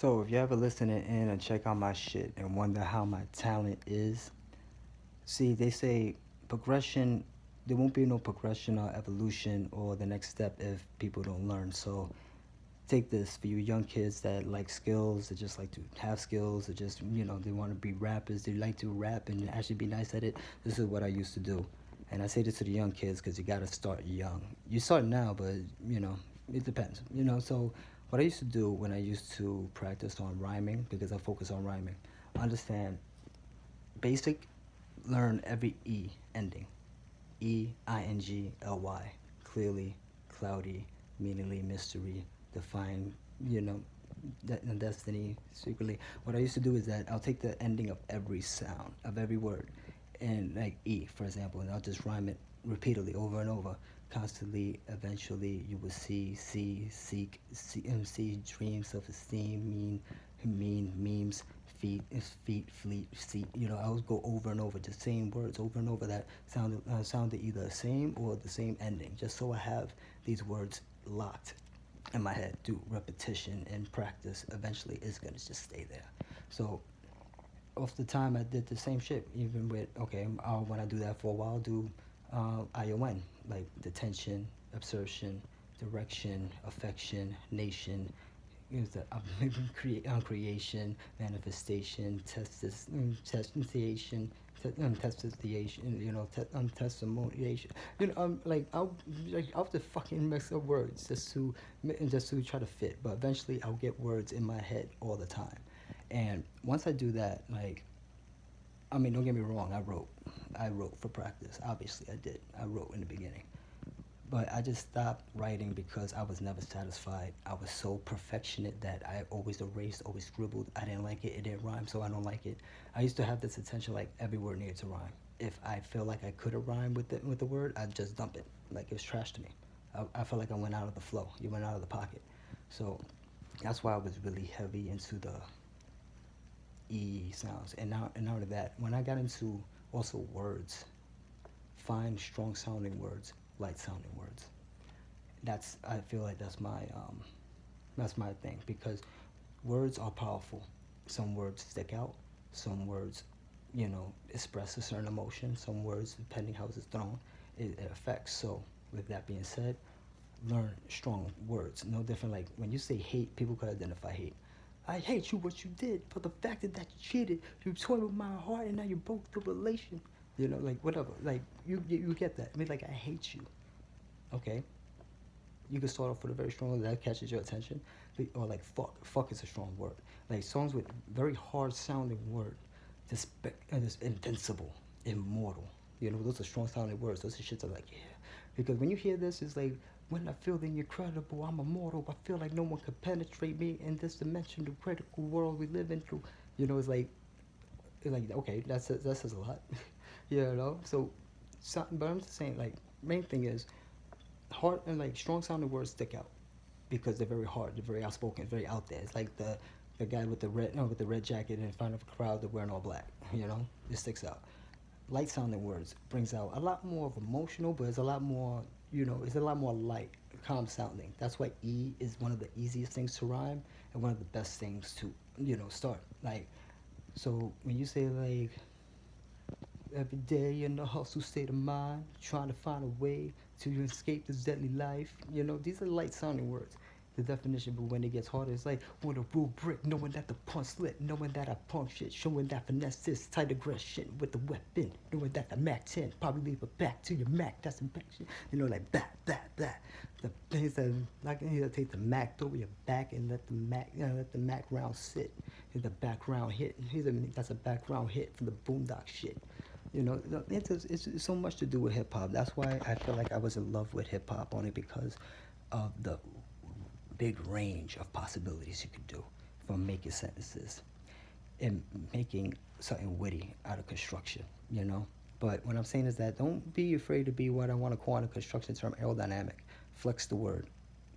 So if you ever listening in and check out my shit and wonder how my talent is, see they say progression. There won't be no progression or evolution or the next step if people don't learn. So take this for you young kids that like skills, that just like to have skills, or just they want to be rappers. They like to rap and actually be nice at it. This is what I used to do, and I say this to the young kids because you gotta start young. You start now, but you know it depends. So what I used to do when I used to practice on rhyming, because I focus on rhyming, understand basic, learn every E ending. Engly, clearly, cloudy, meaningly, mystery, define, you know, destiny, secretly. What I used to do is that I'll take the ending of every sound, of every word, and like E, for example, and I'll just rhyme it repeatedly over and over. Constantly, eventually, you will see, seek, see, dream, self-esteem, memes, feet, fleet, seat. I would go over and over, just same words over and over that sounded either the same or the same ending, just so I have these words locked in my head through repetition and practice. Eventually, it's gonna just stay there. So off the time I did the same shit, even with when I do that for a while, do ION, like detention, absorption, direction, affection, nation. Use the creation, manifestation, testation, testation, testimoniation. I'll just fucking mix up words just to try to fit, but eventually I'll get words in my head all the time. And once I do that, like, I mean, don't get me wrong, I wrote for practice. Obviously, I did. I wrote in the beginning, but I just stopped writing because I was never satisfied. I was so perfectionist that I always erased, always scribbled. I didn't like it. It didn't rhyme, so I don't like it. I used to have this attention, like every word needed to rhyme. If I feel like I could have rhymed with the word, I'd just dump it. Like it was trash to me. I felt like I went out of the flow. You went out of the pocket. So that's why I was really heavy into the E sounds. And out of that, when I got into also words, fine, strong sounding words, light sounding words. I feel like that's my thing, because words are powerful. Some words stick out. Some words, express a certain emotion. Some words, depending how it's thrown, it affects. So with that being said, learn strong words. No different, like when you say hate, people could identify hate. I hate you what you did for the fact that you cheated. You toyed with my heart and now you broke the relation. Like whatever. Like you get that. I mean, like, I hate you. Okay. You can start off with a very strong word that catches your attention, or like fuck. Fuck is a strong word. Like songs with very hard sounding word, just invincible, immortal. Those are strong sounding words. Those are shits are like, yeah. Because when you hear this, it's like, when I feel the incredible, I'm immortal. I feel like no one can penetrate me in this dimension, the critical world we live in through. It's like okay, that says a lot. But I'm just saying, like, main thing is hard and like strong sounding words stick out because they're very hard, they're very outspoken, very out there. It's like the guy with the red no, with the red jacket in front of a crowd that wearing all black. It sticks out. Light sounding words brings out a lot more of emotional, but it's a lot more, it's a lot more light, calm sounding. That's why E is one of the easiest things to rhyme and one of the best things to start. Like, so when you say like, every day in the hustle state of mind, trying to find a way to escape this deadly life. These are light sounding words. The definition, but when it gets harder, it's like, with a rule brick, knowing that the punch slit, knowing that I punk shit, showing that finesse is tight aggression with the weapon, knowing that the Mac 10 probably leave it back to your Mac. That's some back shit. Like that. The things that like, take the Mac through your back and let the Mac round sit. Here's the background hit. That's a background hit from the Boondock shit. It's so much to do with hip hop. That's why I feel like I was in love with hip hop, only because of the big range of possibilities you could do, from making sentences and making something witty out of construction. But what I'm saying is that don't be afraid to be what I want to call in a construction term, aerodynamic. Flex the word,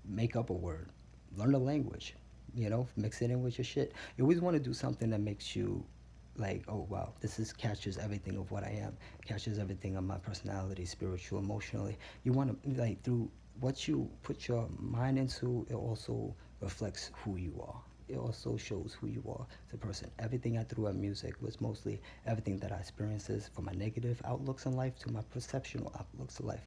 make up a word, learn the language. Mix it in with your shit. You always want to do something that makes you like, oh wow, this is catches everything of what I am, catches everything of my personality, spiritual, emotionally. You want to, like, through what you put your mind into, it also reflects who you are. it also shows who you are as a person. Everything I threw at music was mostly everything that I experiences, from my negative outlooks in life to my perceptional outlooks in life.